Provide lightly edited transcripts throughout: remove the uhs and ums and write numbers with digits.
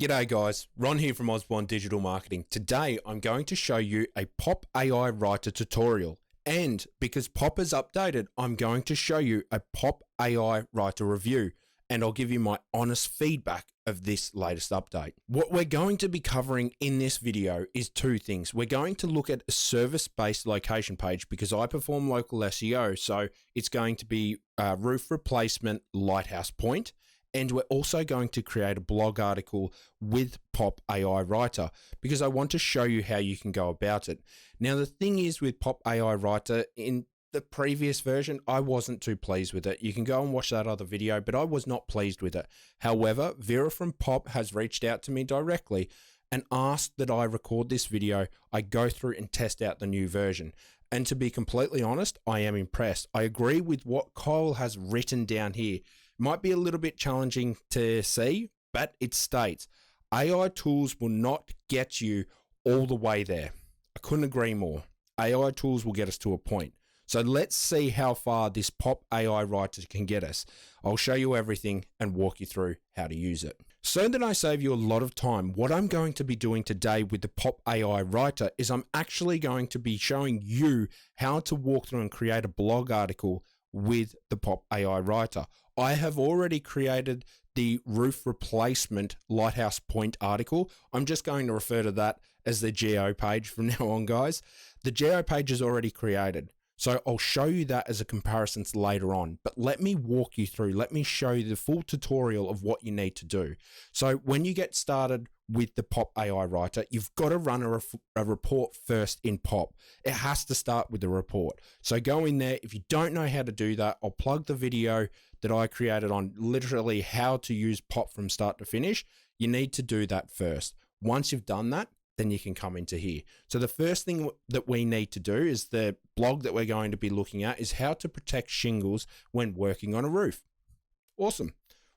G'day guys, Ron here from Osborne Digital Marketing. Today I'm going to show you a Pop AI Writer tutorial, and because Pop is updated, I'm going to show you a Pop AI Writer review, and I'll give you my honest feedback of this latest update. What we're going to be covering in this video is two things. We're going to look at a service-based location page because I perform local SEO, so it's going to be roof replacement lighthouse point. And we're also going to create a blog article with Pop AI Writer because I want to show you how you can go about it. Now, the thing is with Pop AI Writer, in the previous version, I wasn't too pleased with it. You can go and watch that other video, but I was not pleased with it. However, Vera from Pop has reached out to me directly and asked that I record this video, I go through and test out the new version. And to be completely honest, I am impressed. I agree with what Kyle has written down here. Might be a little bit challenging to see, but it states, AI tools will not get you all the way there. I couldn't agree more. AI tools will get us to a point. So let's see how far this Pop AI Writer can get us. I'll show you everything and walk you through how to use it. So that I save you a lot of time, what I'm going to be doing today with the Pop AI Writer is I'm actually going to be showing you how to walk through and create a blog article with the Pop AI Writer. I have already created the roof replacement lighthouse point article. I'm just going to refer to that as the geo page from now on, guys. The geo page is already created, so I'll show you that as a comparison later on, but let me walk you through, let me show you the full tutorial of what you need to do. So when you get started with the Pop AI Writer, you've got to run a report first in Pop. It has to start with the report. So go in there. If you don't know how to do that, I'll plug the video that I created on literally how to use Pop from start to finish. You need to do that first. Once you've done that, then you can come into here. So the first thing that we need to do is the blog that we're going to be looking at is how to protect shingles when working on a roof.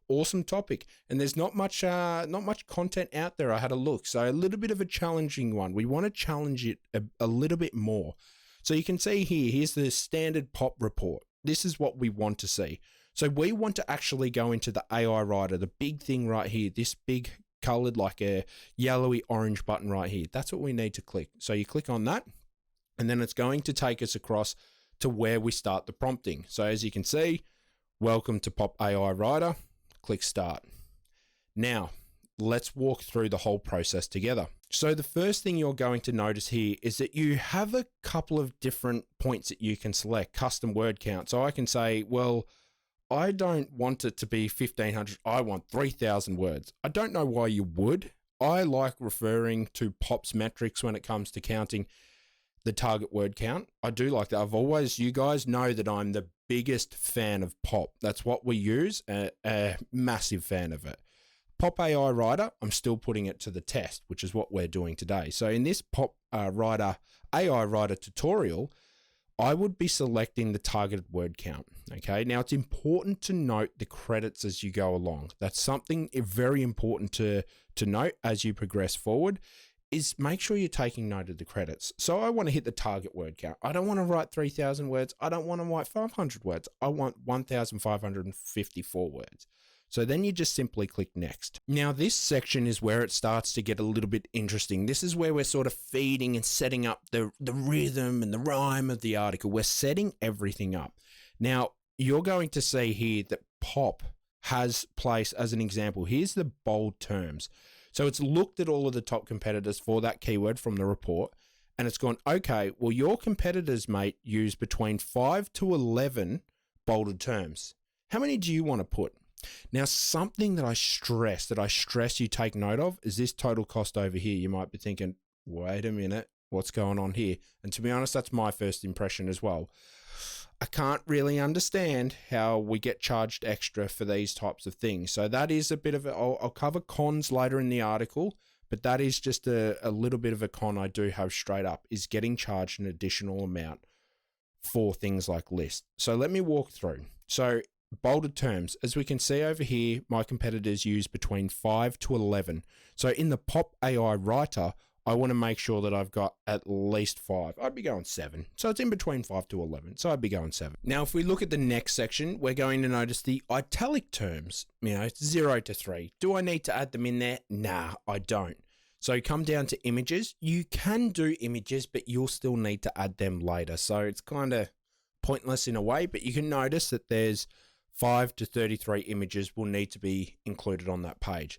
Awesome topic, and there's not much content out there. I had a look, so a little bit of a challenging one. We want to challenge it a little bit more. So you can see here's the standard Pop report. This is what we want to see. So we want to actually go into the AI Writer, the big thing right here, this big colored like a yellowy orange button right here. That's what we need to click. So you click on that, and then it's going to take us across to where we start the prompting. So as you can see, welcome to Pop AI Writer. Click start. Now, let's walk through the whole process together. So the first thing you're going to notice here is that you have a couple of different points that you can select, custom word count. So I can say, well, I don't want it to be 1,500. I want 3,000 words. I don't know why you would. I like referring to Pop's metrics when it comes to counting the target word count. I do like that. You guys know that I'm the biggest fan of Pop. That's what we use, a massive fan of it. Pop AI Writer, I'm still putting it to the test, which is what we're doing today. So in this Pop AI Writer tutorial, I would be selecting the targeted word count. Okay, now it's important to note the credits as you go along. That's something very important to note as you progress forward, is make sure you're taking note of the credits. So I want to hit the target word count. I don't want to write 3,000 words. I don't want to write 500 words. I want 1,554 words. So then you just simply click next. Now this section is where it starts to get a little bit interesting. This is where we're sort of feeding and setting up the rhythm and the rhyme of the article. We're setting everything up. Now you're going to see here that Pop has placed, as an example, here's the bold terms. So it's looked at all of the top competitors for that keyword from the report, and it's gone, okay, well, your competitors, mate, use between 5 to 11 bolded terms. How many do you want to put? Now, something that I stress you take note of is this total cost over here. You might be thinking, wait a minute, what's going on here? And to be honest, that's my first impression as well. I can't really understand how we get charged extra for these types of things. So that is a bit of I'll cover cons later in the article, but that is just a little bit of a con I do have straight up, is getting charged an additional amount for things like lists. So let me walk through. So bolded terms, as we can see over here, my competitors use between 5 to 11. So in the Pop AI Writer, I want to make sure that I've got at least 5. I'd be going 7. So it's in between 5 to 11. So I'd be going 7. Now, if we look at the next section, we're going to notice the italic terms, 0 to 3. Do I need to add them in there? Nah, I don't. So come down to images. You can do images, but you'll still need to add them later. So it's kind of pointless in a way, but you can notice that there's 5 to 33 images will need to be included on that page.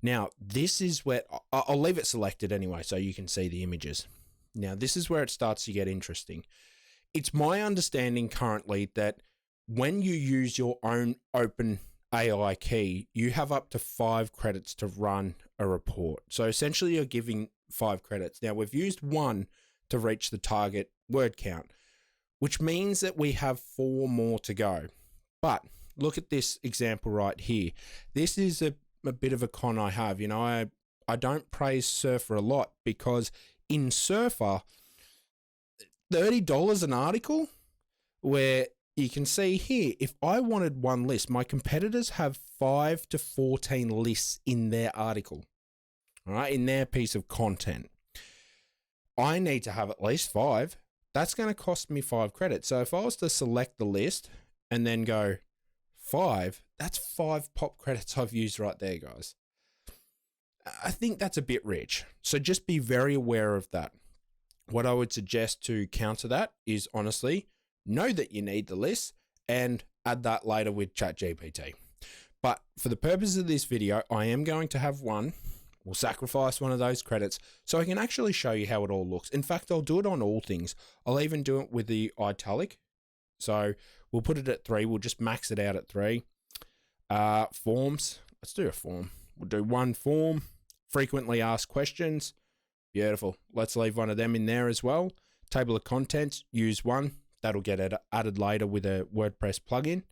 Now, this is where I'll leave it selected anyway, so you can see the images. Now, this is where it starts to get interesting. It's my understanding currently that when you use your own open AI key, you have up to 5 credits to run a report. So essentially you're giving 5 credits. Now, we've used 1 to reach the target word count, which means that we have 4 more to go. But look at this example right here. This is a bit of a con I have. I don't praise Surfer a lot because in Surfer, $30 an article, where you can see here, if I wanted one list, my competitors have 5 to 14 lists in their article, all right, in their piece of content. I need to have at least 5. That's going to cost me 5 credits. So if I was to select the list and then go 5, that's 5 pop credits I've used right there, guys. I think that's a bit rich. So just be very aware of that. What I would suggest to counter that is honestly, know that you need the list and add that later with ChatGPT. But for the purpose of this video, I am going to have one. We'll sacrifice one of those credits so I can actually show you how it all looks. In fact, I'll do it on all things. I'll even do it with the italic. So we'll put it at 3. We'll just max it out at 3. Forms. Let's do a form. We'll do 1 form. Frequently asked questions. Beautiful. Let's leave one of them in there as well. Table of contents. Use 1. That'll get added later with a WordPress plugin.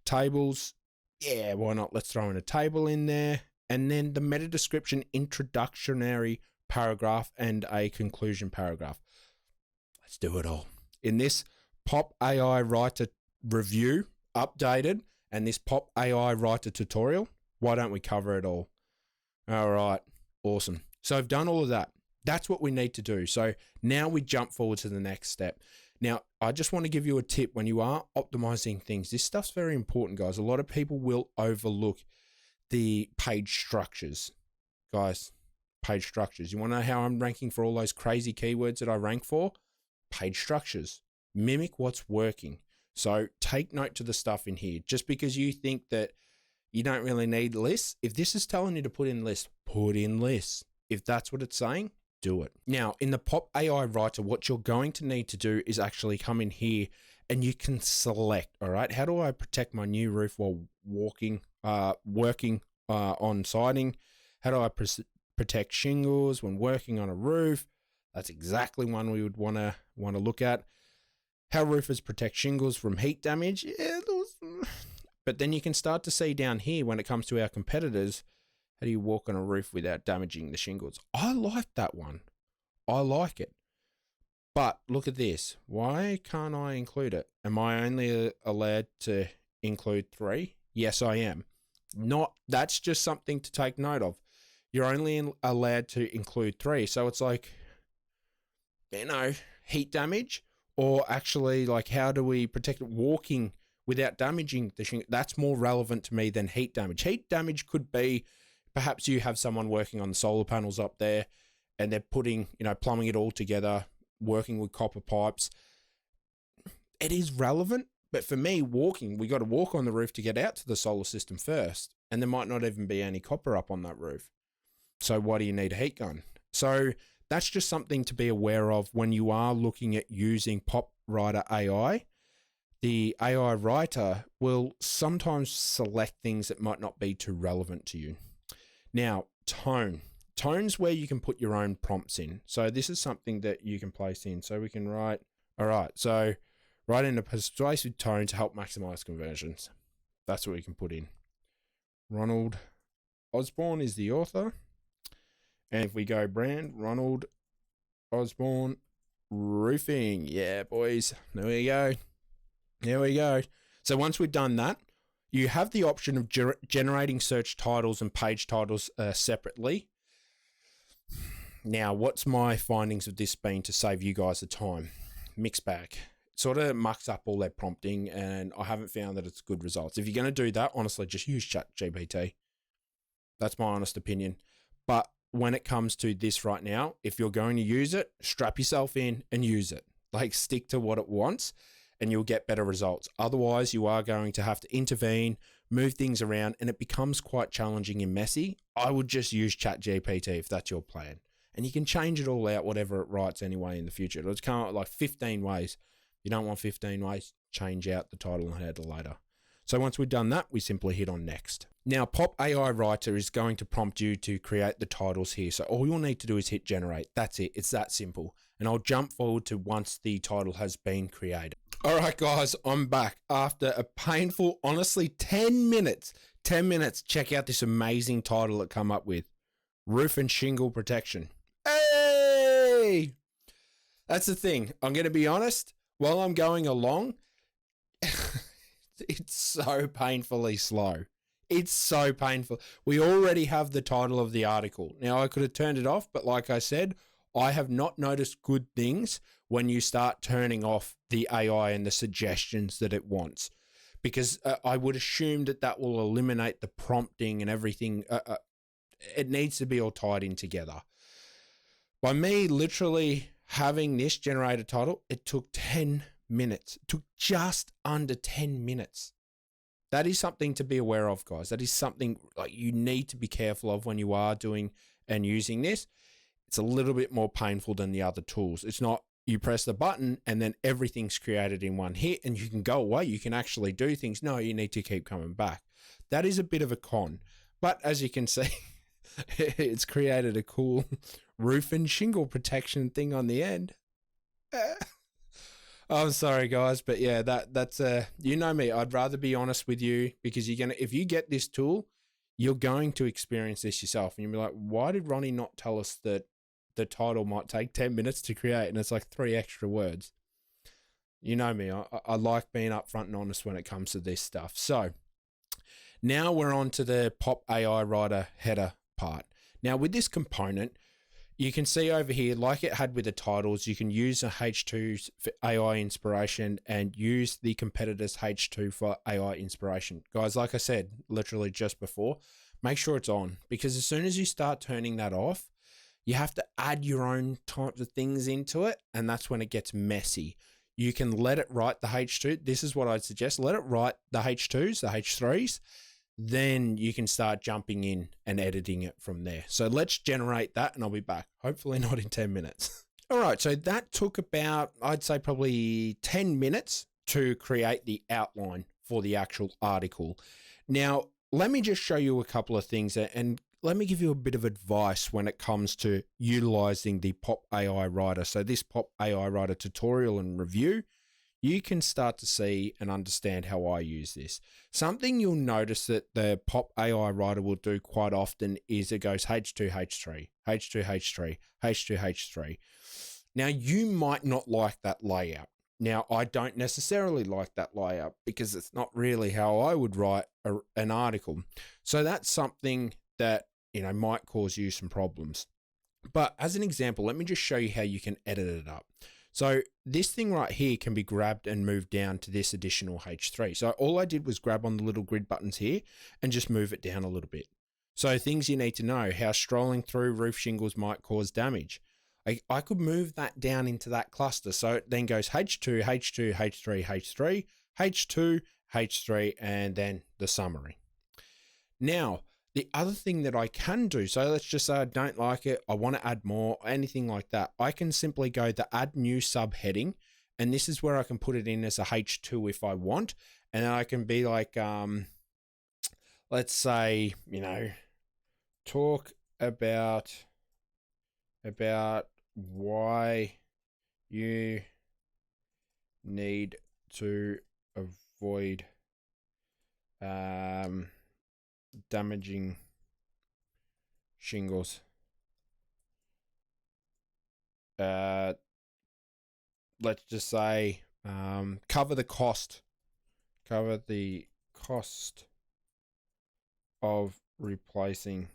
Tables. Yeah, why not? Let's throw in a table in there. And then the meta description, introductory paragraph and a conclusion paragraph. Let's do it all. In this Pop AI Writer review, updated, and this Pop AI Writer tutorial, why don't we cover it all? All right, awesome. So I've done all of that. That's what we need to do. So now we jump forward to the next step. Now, I just want to give you a tip when you are optimizing things. This stuff's very important, guys. A lot of people will overlook the page structures. Guys, page structures. You want to know how I'm ranking for all those crazy keywords that I rank for? Page structures. Mimic what's working. So take note to the stuff in here. Just because you think that you don't really need lists, if this is telling you to put in lists, put in lists. If that's what it's saying, do it. Now, in the Pop AI Writer, what you're going to need to do is actually come in here and you can select, all right, how do I protect my new roof while working on siding? How do I protect shingles when working on a roof? That's exactly one we would want to look at. How roofers protect shingles from heat damage. Yeah, but then you can start to see down here when it comes to our competitors, how do you walk on a roof without damaging the shingles? I like that one. I like it. But look at this. Why can't I include it? Am I only allowed to include 3? Yes, I am. That's just something to take note of. You're only allowed to include 3. So it's like, heat damage, or actually like how do we protect walking without damaging the shingle? That's more relevant to me than heat damage. Heat damage could be perhaps you have someone working on the solar panels up there and they're putting, plumbing it all together, working with copper pipes. It is relevant, but for me, we got to walk on the roof to get out to the solar system first, and there might not even be any copper up on that roof. So why do you need a heat gun? So that's just something to be aware of when you are looking at using Pop Writer AI. The AI writer will sometimes select things that might not be too relevant to you. Now, tone. Tone's where you can put your own prompts in. So this is something that you can place in. So we can write, all right, so write in a persuasive tone to help maximize conversions. That's what we can put in. Ronald Osborne is the author. And if we go brand, Ronald Osborne Roofing. Yeah, boys. There we go. There we go. So once we've done that, you have the option of generating search titles and page titles separately. Now, what's my findings of this been to save you guys the time? Mixed bag. It sort of mucks up all their prompting, and I haven't found that it's good results. If you're going to do that, honestly, just use ChatGPT. That's my honest opinion. But when it comes to this right now, if you're going to use it, strap yourself in and use it. Like, stick to what it wants and you'll get better results. Otherwise, you are going to have to intervene, move things around, and it becomes quite challenging and messy. I would just use ChatGPT if that's your plan. And you can change it all out, whatever it writes anyway in the future. It'll come up like 15 ways. You don't want 15 ways, change out the title and header later. So once we've done that, we simply hit on next. Now, Pop AI Writer is going to prompt you to create the titles here. So all you'll need to do is hit generate. That's it. It's that simple. And I'll jump forward to once the title has been created. All right, guys, I'm back after a painful, honestly, 10 minutes. 10 minutes. Check out this amazing title it come up with. Roof and shingle protection. Hey! That's the thing. I'm going to be honest. While I'm going along, it's so painfully slow. It's so painful. We already have the title of the article. Now, I could have turned it off, but like I said, I have not noticed good things when you start turning off the AI and the suggestions that it wants, because I would assume that that will eliminate the prompting and everything. It needs to be all tied in together. By me literally having this generated title, it took 10 minutes. It took just under 10 minutes. That is something to be aware of, guys. That is something like you need to be careful of when you are doing and using this. It's a little bit more painful than the other tools. It's not you press the button and then everything's created in one hit and you can go away. You can actually do things. No, you need to keep coming back. That is a bit of a con. But as you can see, it's created a cool roof and shingle protection thing on the end. I'm sorry, guys, but yeah, that's you know me. I'd rather be honest with you, because if you get this tool, you're going to experience this yourself, and you'll be like, why did Ronnie not tell us that the title might take 10 minutes to create and it's like 3 extra words? You know me. I like being upfront and honest when it comes to this stuff. So now we're on to the Pop AI Writer header part. Now with this component, you can see over here, like it had with the titles, you can use a H2 for AI inspiration and use the competitor's H2 for AI inspiration. Guys, like I said, literally just before, make sure it's on, because as soon as you start turning that off, you have to add your own types of things into it, and that's when it gets messy. You can let it write the H2. This is what I'd suggest. Let it write the H2s, the H3s. Then you can start jumping in and editing it from there. So let's generate that and I'll be back. Hopefully not in 10 minutes. All right, so that took about, I'd say probably 10 minutes to create the outline for the actual article. Now, let me just show you a couple of things and let me give you a bit of advice when it comes to utilizing the Pop AI Writer. So this Pop AI Writer tutorial and review, you can start to see and understand how I use this. Something you'll notice that the Pop AI Writer will do quite often is it goes H2, H3, H2, H3, H2, H3. Now, you might not like that layout. Now, I don't necessarily like that layout because it's not really how I would write an article. So that's something that, might cause you some problems. But as an example, let me just show you how you can edit it up. So this thing right here can be grabbed and moved down to this additional H3. So all I did was grab on the little grid buttons here and just move it down a little bit. So things you need to know: how strolling through roof shingles might cause damage. I could move that down into that cluster. So it then goes H2, H2, H3, H3, H2, H3, and then the summary. Now, the other thing that I can do, so let's just say I don't like it, I want to add more, anything like that, I can simply go to add new subheading, and this is where I can put it in as a H2 if I want, and then I can be like, let's say, talk about why you need to avoid damaging shingles. Let's just say cover the cost of replacing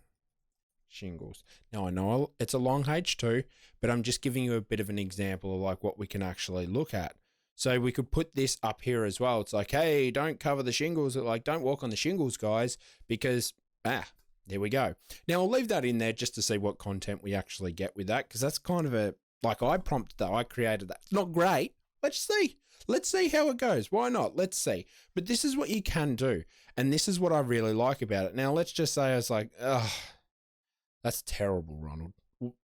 shingles. Now I know it's a long H2, but I'm just giving you a bit of an example of like what we can actually look at. So we could put this up here as well. It's like, hey, don't cover the shingles. Like, don't walk on the shingles, guys, because, there we go. Now I'll leave that in there just to see what content we actually get with that, because that's kind of a, like, I prompted that, I created that. It's not great. Let's see. Let's see how it goes. Why not? Let's see. But this is what you can do. And this is what I really like about it. Now, let's just say I was like, ugh, that's terrible, Ronald.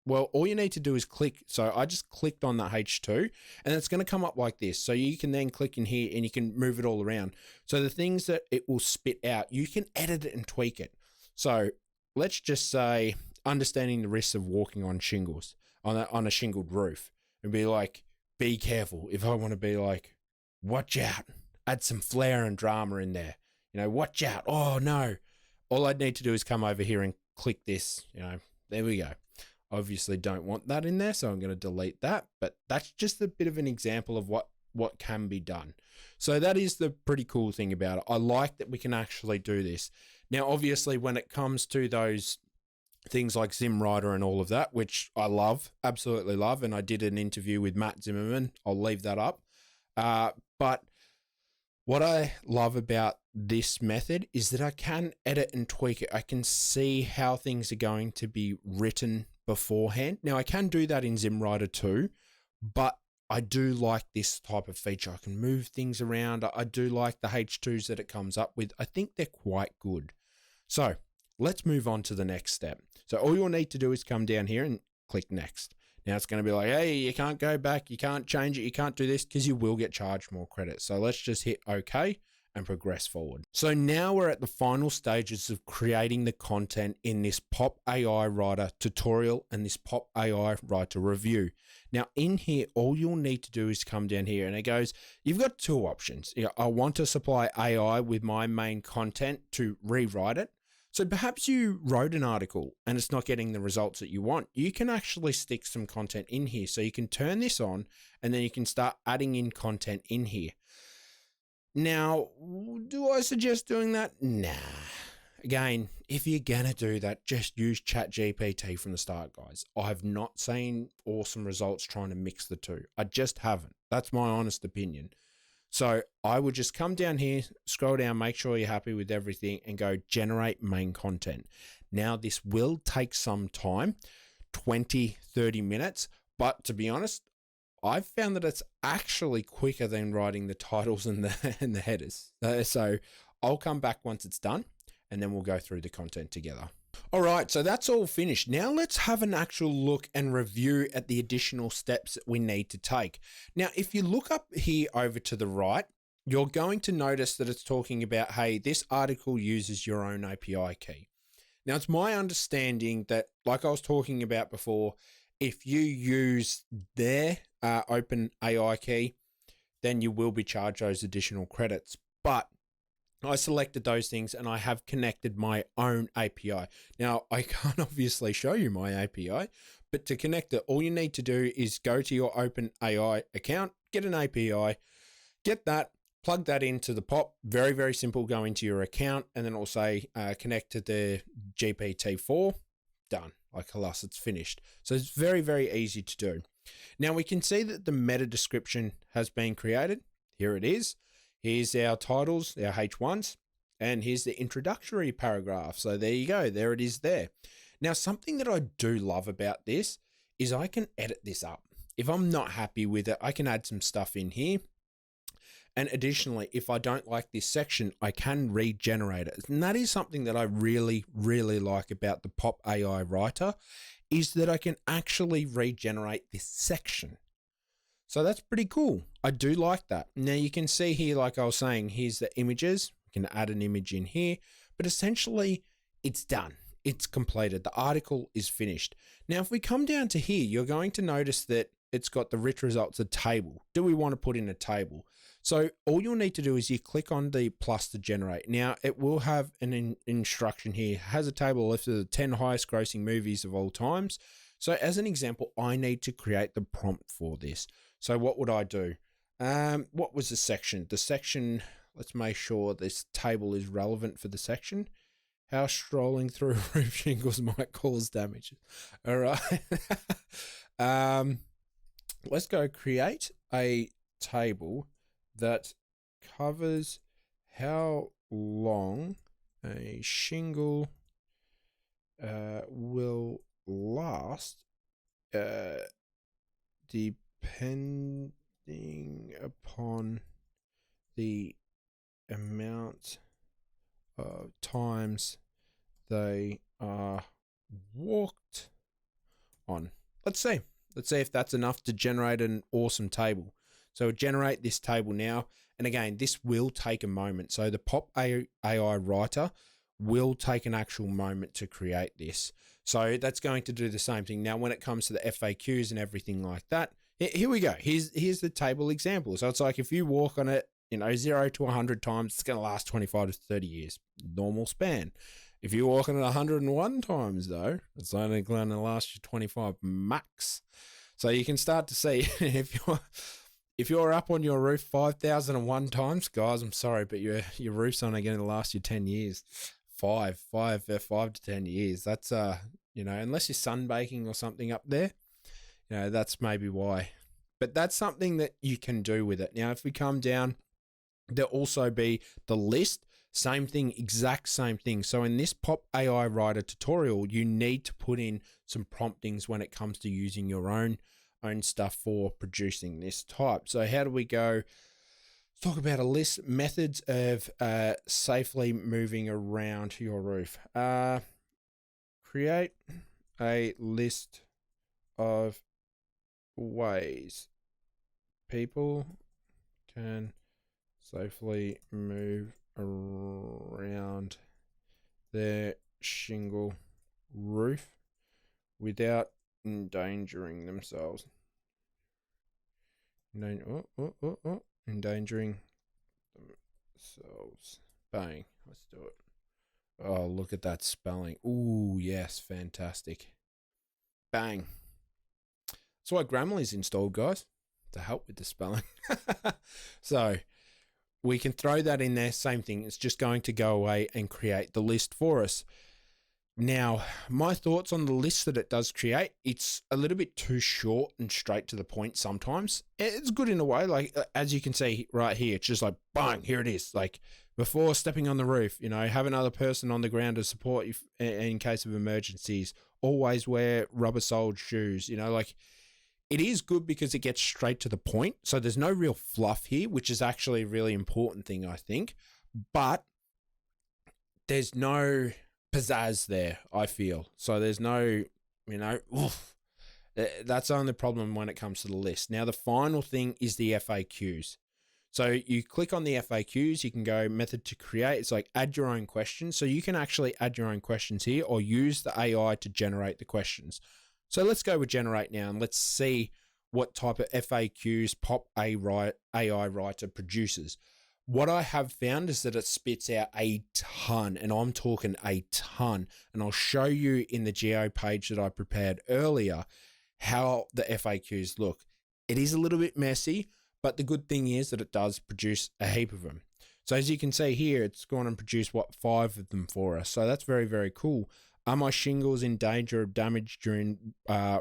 Well, all you need to do is click. So I just clicked on that H2 and it's going to come up like this. So you can then click in here and you can move it all around. So the things that it will spit out, you can edit it and tweak it. So let's just say understanding the risks of walking on shingles, on a shingled roof, and be like, be careful. If I want to be like, watch out, add some flair and drama in there. You know, watch out. Oh no. All I'd need to do is come over here and click this, you know, there we go. Obviously don't want that in there, so I'm going to delete that, but that's just a bit of an example of what can be done. So that is the pretty cool thing about it. I like that we can actually do this. Now, obviously, when it comes to those things like ZimWriter and all of that, which I love, absolutely love, and I did an interview with Matt Zimmerman. I'll leave that up. But what I love about this method is that I can edit and tweak it. I can see how things are going to be written beforehand. Now, I can do that in ZimWriter too, but I do like this type of feature. I can move things around. I do like the H2s that it comes up with. I think they're quite good. So let's move on to the next step. So all you'll need to do is come down here and click next. Now it's going to be like, hey, you can't go back, you can't change it, you can't do this, because you will get charged more credits. So let's just hit OK and progress forward. So now we're at the final stages of creating the content in this Pop AI Writer tutorial and this Pop AI Writer review. Now in here, all you'll need to do is come down here and it goes, you've got two options. You know, I want to supply AI with my main content to rewrite it. So perhaps you wrote an article and it's not getting the results that you want. You can actually stick some content in here. So you can turn this on and then you can start adding in content in here. Now, do I suggest doing that? Nah. Again, if you're going to do that, just use ChatGPT from the start, guys. I've not seen awesome results trying to mix the two. I just haven't. That's my honest opinion. So I would just come down here, scroll down, make sure you're happy with everything and go generate main content. Now this will take some time, 20, 30 minutes, but to be honest, I've found that it's actually quicker than writing the titles and the headers. So I'll come back once it's done and then we'll go through the content together. All right, so that's all finished. Now let's have an actual look and review at the additional steps that we need to take. Now, if you look up here over to the right, you're going to notice that it's talking about, hey, this article uses your own API key. Now, it's my understanding that, like I was talking about before, if you use their open AI key, then you will be charged those additional credits. But I selected those things and I have connected my own API. Now, I can't obviously show you my API, but to connect it, all you need to do is go to your OpenAI account, get an API, get that, plug that into the POP. Very, very simple. Go into your account and then it'll say connect to the GPT-4. Done. Like, alas, it's finished. So it's very, very easy to do. Now we can see that the meta description has been created. Here it is. Here's our titles, our H1s, and here's the introductory paragraph. So there you go. There it is there. Now, something that I do love about this is I can edit this up. If I'm not happy with it, I can add some stuff in here. And additionally, if I don't like this section, I can regenerate it. And that is something that I really, really like about the Pop AI Writer, is that I can actually regenerate this section. So that's pretty cool. I do like that. Now you can see here, like I was saying, here's the images. We can add an image in here, but essentially it's done. It's completed. The article is finished. Now, if we come down to here, you're going to notice that it's got the rich results, a table. Do we want to put in a table? So all you'll need to do is you click on the plus to generate. Now it will have an instruction here. It has a table listed of the 10 highest grossing movies of all times. So as an example, I need to create the prompt for this. So what would I do? What was the section? The section, let's make sure this table is relevant for the section. how strolling through roof shingles might cause damage. All right. Let's go create a table that covers how long a shingle will last depending upon the amount of times they are walked on. Let's see if that's enough to generate an awesome table. So generate this table now. And again, this will take a moment. So the Pop AI writer will take an actual moment to create this. So that's going to do the same thing. Now, when it comes to the FAQs and everything like that, here we go. Here's the table example. So it's like if you walk on it, 0 to 100 times, it's going to last 25 to 30 years, normal span. If you walk on it 101 times, though, it's only going to last you 25 max. So you can start to see if you're up on your roof 5,001 times, guys, I'm sorry, but your roof's only going to last you 10 years. 5 to 10 years. That's unless you're sunbaking or something up there, that's maybe why. But that's something that you can do with it. Now, if we come down, there'll also be the list. Same thing, exact same thing. So in this Pop AI Writer tutorial, you need to put in some promptings when it comes to using your own stuff for producing this type. So how do we go? Let's talk about a list, methods of safely moving around your roof. Create a list of ways people can safely move around their shingle roof without endangering themselves. Endangering themselves. Bang. Let's do it. Oh, look at that spelling. Ooh, yes, fantastic. Bang. That's why Grammarly's installed, guys, to help with the spelling. So we can throw that in there. Same thing. It's just going to go away and create the list for us. Now, my thoughts on the list that it does create, it's a little bit too short and straight to the point sometimes. It's good in a way, like as you can see right here, it's just like, bang, here it is. Like before stepping on the roof, have another person on the ground to support you in case of emergencies. Always wear rubber-soled shoes, like it is good because it gets straight to the point. So there's no real fluff here, which is actually a really important thing, I think. But there's no pizzazz there, I feel. So there's no, that's the only problem when it comes to the list. Now, the final thing is the FAQs. So you click on the FAQs, you can go method to create. It's like add your own questions. So you can actually add your own questions here or use the AI to generate the questions. So let's go with generate now and let's see what type of FAQs Pop AI Writer produces. What I have found is that it spits out a ton, and I'm talking a ton. And I'll show you in the geo page that I prepared earlier how the FAQs look. It is a little bit messy, but the good thing is that it does produce a heap of them. So as you can see here, it's gone and produced 5 of them for us. So that's very, very cool. Are my shingles in danger of damage during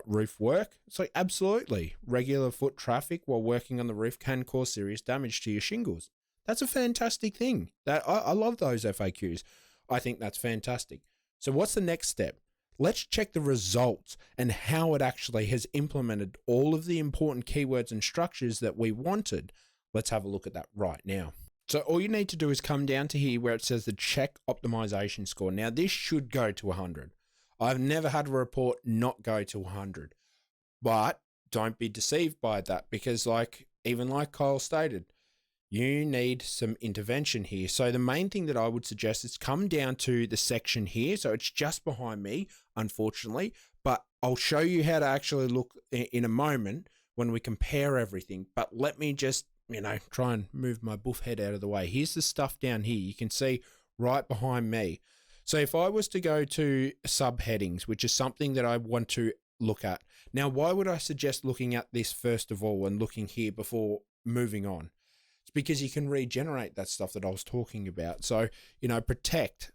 roof work? It's like, absolutely. Regular foot traffic while working on the roof can cause serious damage to your shingles. That's a fantastic thing. I love those FAQs. I think that's fantastic. So what's the next step? Let's check the results and how it actually has implemented all of the important keywords and structures that we wanted. Let's have a look at that right now. So all you need to do is come down to here where it says the check optimization score. Now this should go to 100. I've never had a report not go to 100, but don't be deceived by that because even like Kyle stated, you need some intervention here. So the main thing that I would suggest is come down to the section here. So it's just behind me, unfortunately, but I'll show you how to actually look in a moment when we compare everything. But let me just, try and move my buff head out of the way. Here's the stuff down here. You can see right behind me. So if I was to go to subheadings, which is something that I want to look at. Now, why would I suggest looking at this first of all and looking here before moving on? It's because you can regenerate that stuff that I was talking about. So, protect.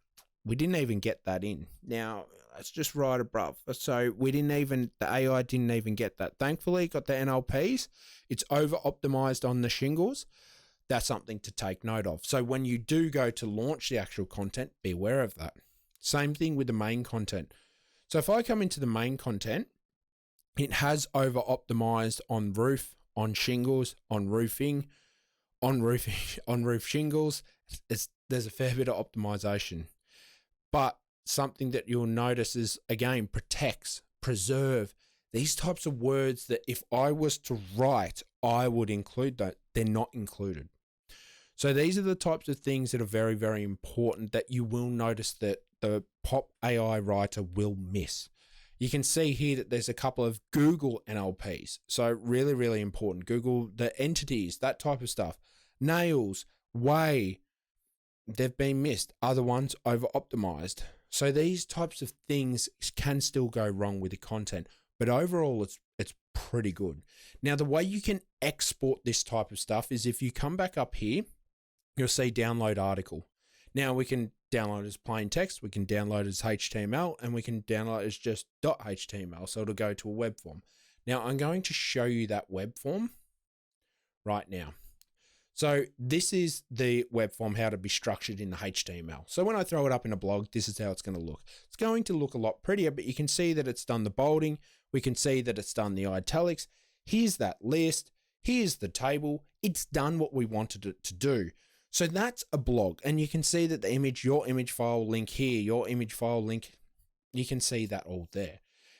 we didn't even get that in. Now, that's just right above. So the AI didn't even get that. Thankfully, it got the NLPs. It's over-optimized on the shingles. That's something to take note of. So when you do go to launch the actual content, be aware of that. Same thing with the main content. So if I come into the main content, it has over-optimized on roof, on shingles, on roofing, on roof shingles. There's a fair bit of optimization. But something that you'll notice is, again, protects, preserve, these types of words that if I was to write, I would include that. They're not included. So these are the types of things that are very, very important that you will notice that the Pop AI writer will miss. You can see here that there's a couple of Google NLPs. So really, really important. Google, the entities, that type of stuff. Nails, way, they've been missed. Other ones over-optimized. So these types of things can still go wrong with the content. But overall, it's pretty good. Now, the way you can export this type of stuff is if you come back up here, you'll see download article. Now, we can download as plain text, we can download as HTML, and we can download as just .html, so it'll go to a web form. Now, I'm going to show you that web form right now. So this is the web form, how to be structured in the HTML. So when I throw it up in a blog, this is how it's going to look. It's going to look a lot prettier, but you can see that it's done the bolding. We can see that it's done the italics. Here's that list. Here's the table. It's done what we wanted it to do. So that's a blog. And you can see that the image, your image file link here, your image file link, you can see that all there.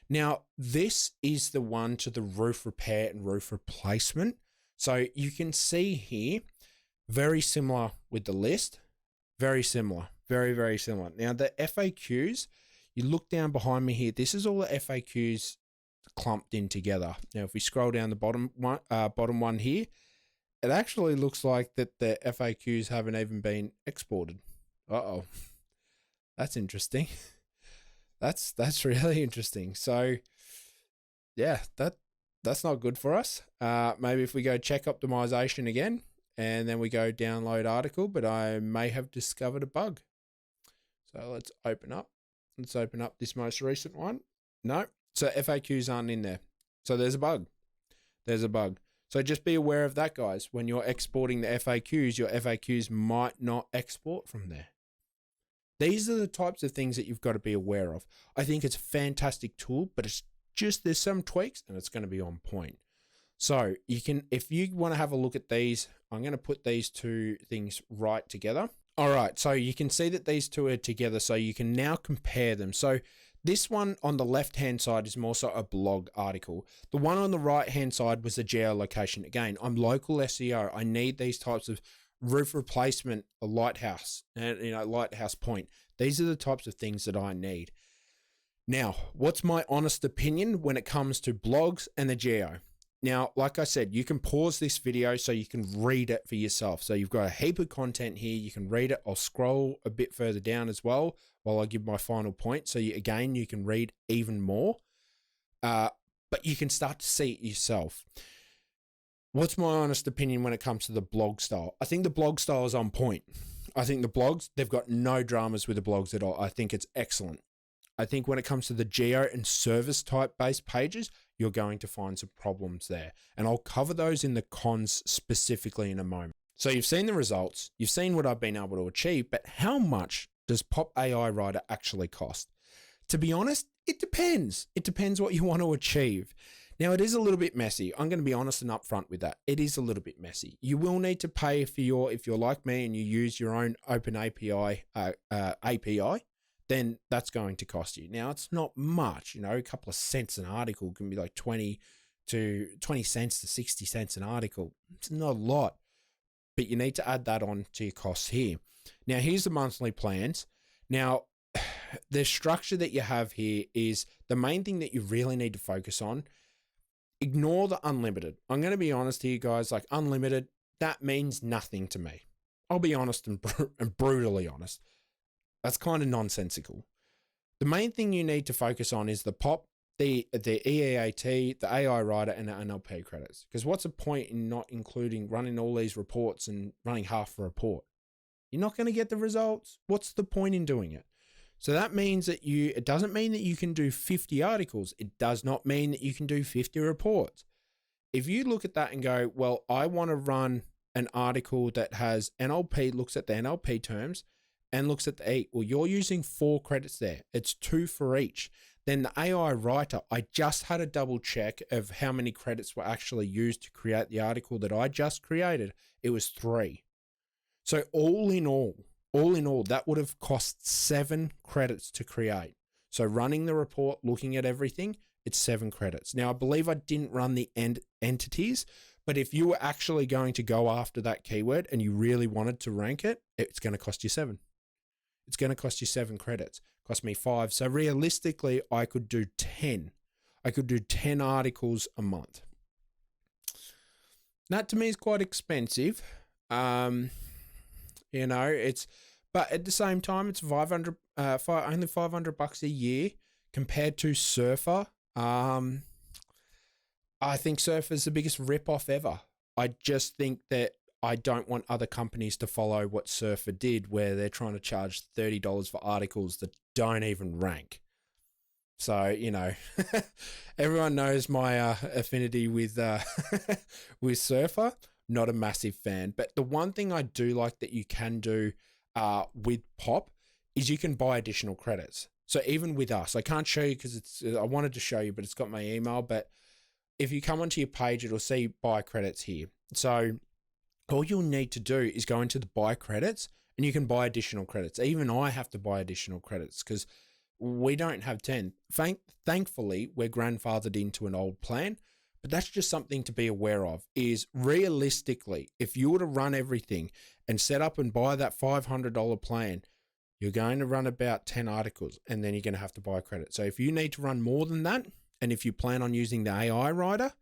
Now, this is the one to the roof repair and roof replacement. So you can see here, very similar with the list, very similar, very, very similar. Now the FAQs, you look down behind me here, this is all the FAQs clumped in together. Now, if we scroll down the bottom one here, it actually looks like that the FAQs haven't even been exported. Uh-oh, that's interesting. That's really interesting. So yeah, that's not good for us. Maybe if we go check optimization again, and then we go download article, but I may have discovered a bug. So let's open up. Let's open up this most recent one. No, so FAQs aren't in there. So there's a bug. There's a bug. So just be aware of that, guys. When you're exporting the FAQs, your FAQs might not export from there. These are the types of things that you've got to be aware of. I think it's a fantastic tool, but it's just, there's some tweaks and it's going to be on point. So you can, if you want to have a look at these, I'm going to put these two things right together. All right. So you can see that these two are together. So you can now compare them. So this one on the left-hand side is more so a blog article. The one on the right-hand side was the geolocation. Again, I'm local SEO. I need these types of roof replacement, a lighthouse, and lighthouse point. These are the types of things that I need. Now, what's my honest opinion when it comes to blogs and the geo? Now, like I said, you can pause this video so you can read it for yourself. So you've got a heap of content here. You can read it. I'll scroll a bit further down as well while I give my final point. So you can read even more, but you can start to see it yourself. What's my honest opinion when it comes to the blog style? I think the blog style is on point. I think the blogs, they've got no dramas with the blogs at all. I think it's excellent. I think when it comes to the geo and service type based pages, you're going to find some problems there. And I'll cover those in the cons specifically in a moment. So you've seen the results, you've seen what I've been able to achieve, but how much does Pop AI Writer actually cost? To be honest, it depends. It depends what you want to achieve. Now, it is a little bit messy. I'm going to be honest and upfront with that. It is a little bit messy. You will need to pay for if you're like me and you use your own open API, then that's going to cost you. Now, it's not much, a couple of cents an article can be like 20 cents to 60 cents an article. It's not a lot, but you need to add that on to your costs here. Now, here's the monthly plans. Now, the structure that you have here is the main thing that you really need to focus on. Ignore the unlimited. I'm going to be honest here, guys, like unlimited, that means nothing to me. I'll be honest and brutally honest. That's kind of nonsensical. The main thing you need to focus on is the POP, the EAAT, the AI writer, and the NLP credits. Because what's the point in not including running all these reports and running half a report? You're not going to get the results. What's the point in doing it? So that means that it doesn't mean that you can do 50 articles. It does not mean that you can do 50 reports. If you look at that and go, well, I want to run an article that has NLP, looks at the NLP terms and looks at the E. Well, you're using 4 credits there. It's 2 for each. Then the AI writer, I just had a double check of how many credits were actually used to create the article that I just created. It was 3. So all in all, that would have cost 7 credits to create. So running the report, looking at everything, it's 7 credits. Now, I believe I didn't run the entities, but if you were actually going to go after that keyword and you really wanted to rank it, it's going to cost you 7. It's going to cost you 7 credits. Cost me 5. So realistically, I could do 10. I could do 10 articles a month. That to me is quite expensive. But at the same time, it's only $500 a year compared to Surfer. I think Surfer's the biggest rip-off ever. I just think that I don't want other companies to follow what Surfer did, where they're trying to charge $30 for articles that don't even rank. So, everyone knows my affinity with with Surfer. Not a massive fan. But the one thing I do like that you can do with Pop is you can buy additional credits. So even with us, I can't show you because I wanted to show you, but it's got my email. But if you come onto your page, it'll say buy credits here. So all you'll need to do is go into the buy credits and you can buy additional credits. Even I have to buy additional credits because we don't have 10. Thankfully, we're grandfathered into an old plan, but that's just something to be aware of is realistically, if you were to run everything and set up and buy that $500 plan, you're going to run about 10 articles and then you're going to have to buy credit. So if you need to run more than that, and if you plan on using the AI writer,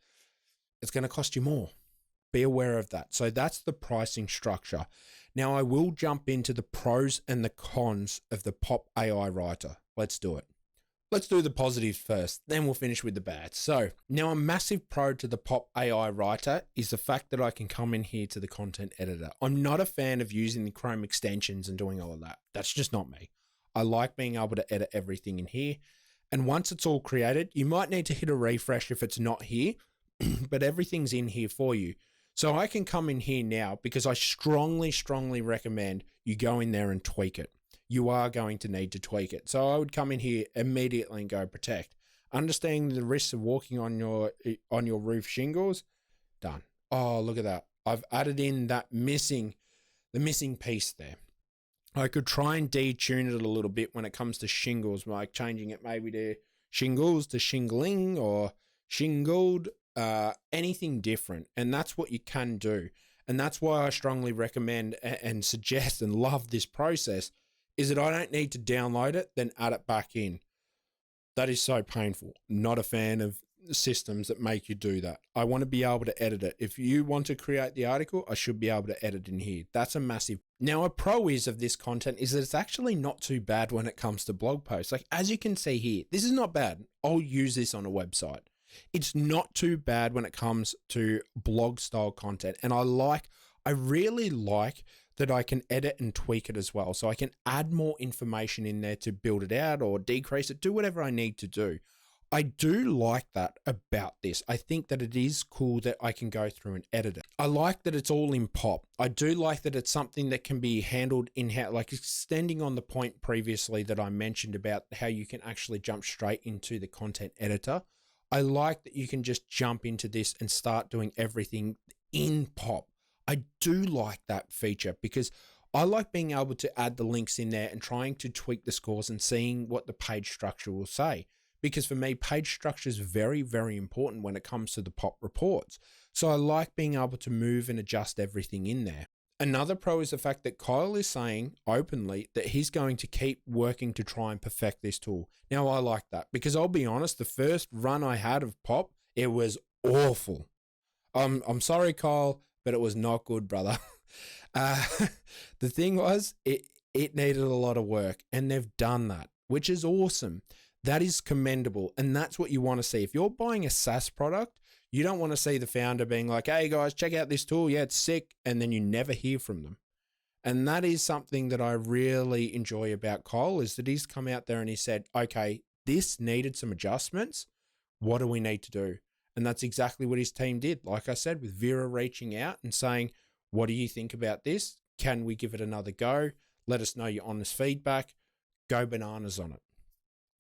it's going to cost you more. Be aware of that. So that's the pricing structure. Now I will jump into the pros and the cons of the Pop AI writer. Let's do it. Let's do the positives first, then we'll finish with the bad. So now a massive pro to the Pop AI writer is the fact that I can come in here to the content editor. I'm not a fan of using the Chrome extensions and doing all of that. That's just not me. I like being able to edit everything in here. And once it's all created, you might need to hit a refresh if it's not here, but everything's in here for you. So I can come in here now because I strongly recommend you go in there and tweak it. You are going to need to tweak it. So I would come in here immediately and go protect. Understanding the risks of walking on your roof shingles, done. Oh, look at that. I've added in the missing piece there. I could try and detune it a little bit when it comes to shingles, like changing it maybe to shingles to shingling or shingled, anything different. And that's what you can do. And that's why I strongly recommend and suggest and love this process is that I don't need to download it, then add it back in. That is so painful. Not a fan of systems that make you do that. I want to be able to edit it. If you want to create the article, I should be able to edit in here. That's a massive. Now, a pro is of this content is that it's actually not too bad when it comes to blog posts. Like, as you can see here, this is not bad. I'll use this on a website. It's not too bad when it comes to blog style content. And I really like that I can edit and tweak it as well. So I can add more information in there to build it out or decrease it, do whatever I need to do. I do like that about this. I think that it is cool that I can go through and edit it. I like that it's all in Pop. I do like that it's something that can be handled in-house, like extending on the point previously that I mentioned about how you can actually jump straight into the content editor. I like that you can just jump into this and start doing everything in Pop. I do like that feature because I like being able to add the links in there and trying to tweak the scores and seeing what the page structure will say. Because for me, page structure is very, very important when it comes to the Pop reports. So I like being able to move and adjust everything in there. Another pro is the fact that Kyle is saying openly that he's going to keep working to try and perfect this tool. Now, I like that because I'll be honest, the first run I had of Pop, it was awful. I'm sorry, Kyle, but it was not good, brother. The thing was, it needed a lot of work and they've done that, which is awesome. That is commendable. And that's what you want to see. If you're buying a SaaS product, you don't want to see the founder being like, hey guys, check out this tool. Yeah, it's sick. And then you never hear from them. And that is something that I really enjoy about Kyle, is that he's come out there and he said, okay, this needed some adjustments. What do we need to do? And that's exactly what his team did. Like I said, with Vera reaching out and saying, what do you think about this? Can we give it another go? Let us know your honest feedback. Go bananas on it.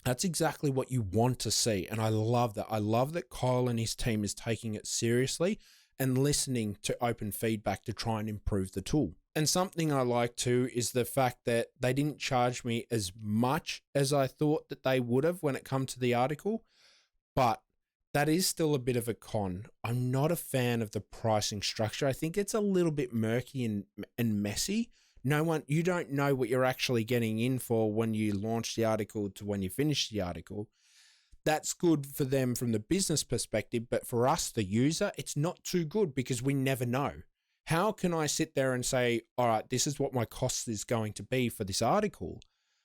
That's exactly what you want to see. And I love that. I love that Kyle and his team is taking it seriously and listening to open feedback to try and improve the tool. And something I like too is the fact that they didn't charge me as much as I thought that they would have when it comes to the article, but that is still a bit of a con. I'm not a fan of the pricing structure. I think it's a little bit murky and messy. You don't know what you're actually getting in for when you launch the article to when you finish the article. That's good for them from the business perspective, but for us, the user, it's not too good because we never know. How can I sit there and say, all right, this is what my cost is going to be for this article,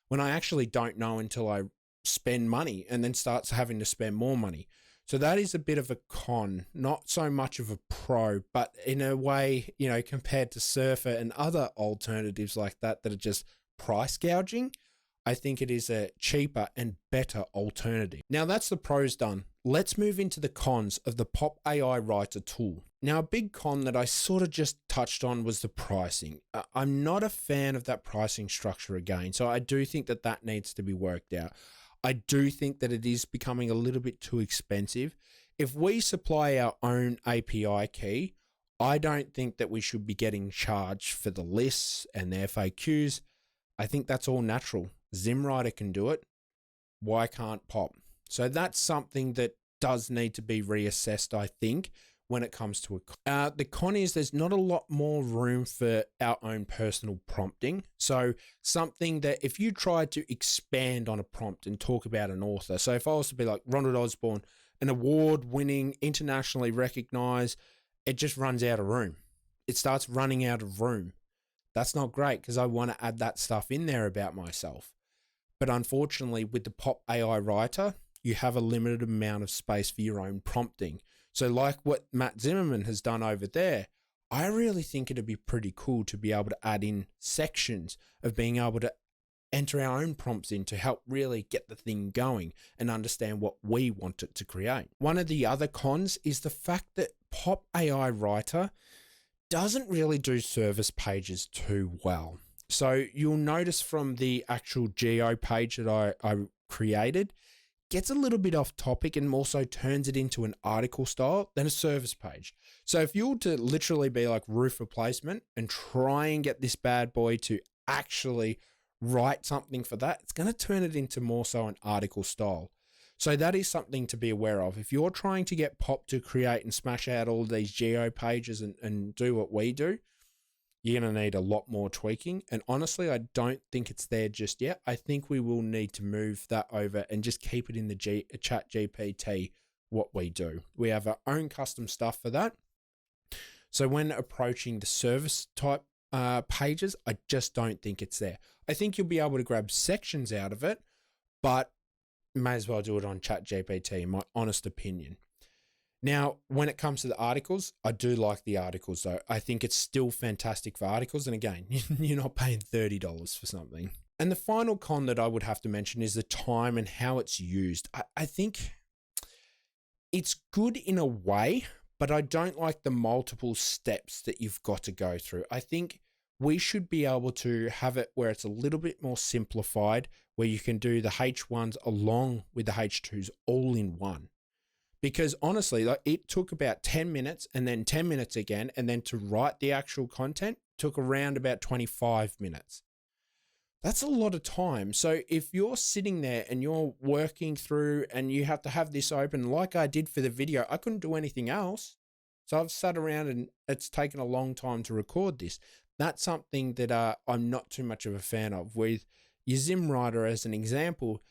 when I actually don't know until I spend money and then starts having to spend more money? So that is a bit of a con, not so much of a pro, but in a way, compared to Surfer and other alternatives like that are just price gouging, I think it is a cheaper and better alternative. Now that's the pros done. Let's move into the cons of the Pop AI Writer tool. Now, a big con that I sort of just touched on was the pricing. I'm not a fan of that pricing structure again, so I do think that needs to be worked out. I do think that it is becoming a little bit too expensive. If we supply our own API key, I don't think that we should be getting charged for the lists and the FAQs. I think that's all natural. ZimWriter can do it. Why can't Pop? So that's something that does need to be reassessed, I think, when it comes to it. The con is there's not a lot more room for our own personal prompting. So something that if you try to expand on a prompt and talk about an author, so if I was to be like Ronald Osborne, an award-winning, internationally recognized, it just runs out of room. It starts running out of room. That's not great because I want to add that stuff in there about myself. But unfortunately, with the Pop AI Writer, you have a limited amount of space for your own prompting. So like what Matt Zimmerman has done over there, I really think it'd be pretty cool to be able to add in sections of being able to enter our own prompts in to help really get the thing going and understand what we want it to create. One of the other cons is the fact that Pop AI Writer doesn't really do service pages too well. So you'll notice from the actual geo page that I created, gets a little bit off topic and also turns it into an article style than a service page. So if you were to literally be like roof replacement and try and get this bad boy to actually write something for that, it's going to turn it into more so an article style. So that is something to be aware of. If you're trying to get Pop to create and smash out all these geo pages and do what we do, you're going to need a lot more tweaking. And honestly, I don't think it's there just yet. I think we will need to move that over and just keep it in the chat GPT, what we do. We have our own custom stuff for that. So when approaching the service type pages, I just don't think it's there. I think you'll be able to grab sections out of it, but may as well do it on chat GPT, in my honest opinion. Now, when it comes to the articles, I do like the articles though. I think it's still fantastic for articles. And again, you're not paying $30 for something. And the final con that I would have to mention is the time and how it's used. I think it's good in a way, but I don't like the multiple steps that you've got to go through. I think we should be able to have it where it's a little bit more simplified, where you can do the H1s along with the H2s all in one. Because honestly, like, it took about 10 minutes and then 10 minutes again, and then to write the actual content took around about 25 minutes. That's a lot of time. So if you're sitting there and you're working through and you have to have this open, like I did for the video, I couldn't do anything else. So I've sat around and it's taken a long time to record this. That's something that I'm not too much of a fan of. With your ZimWriter as an example,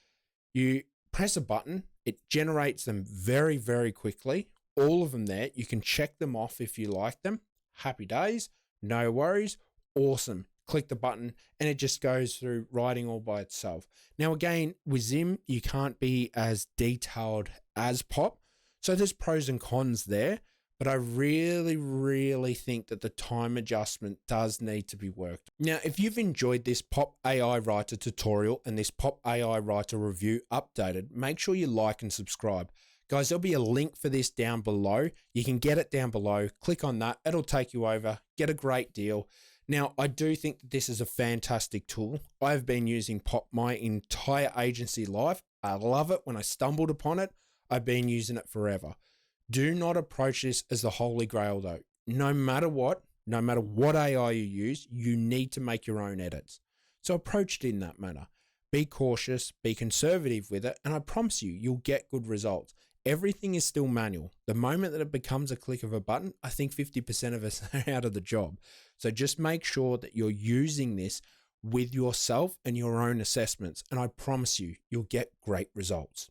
you press a button, it generates them very, very quickly. All of them there. You can check them off if you like them. Happy days. No worries. Awesome. Click the button and it just goes through writing all by itself. Now, again, with Zim, you can't be as detailed as Pop. So there's pros and cons there. but I really think that the time adjustment does need to be worked. Now, if you've enjoyed this Pop AI Writer tutorial and this Pop AI Writer review updated, make sure you like and subscribe. Guys, there'll be a link for this down below. You can get it down below. Click on that. It'll take you over. Get a great deal. Now, I do think that this is a fantastic tool. I've been using Pop my entire agency life. I love it. When I stumbled upon it, I've been using it forever. Do not approach this as the holy grail though. No matter what AI you use, you need to make your own edits. So approach it in that manner. Be cautious, be conservative with it, and I promise you, you'll get good results. Everything is still manual. The moment that it becomes a click of a button, I think 50% of us are out of the job. So just make sure that you're using this with yourself and your own assessments, and I promise you, you'll get great results.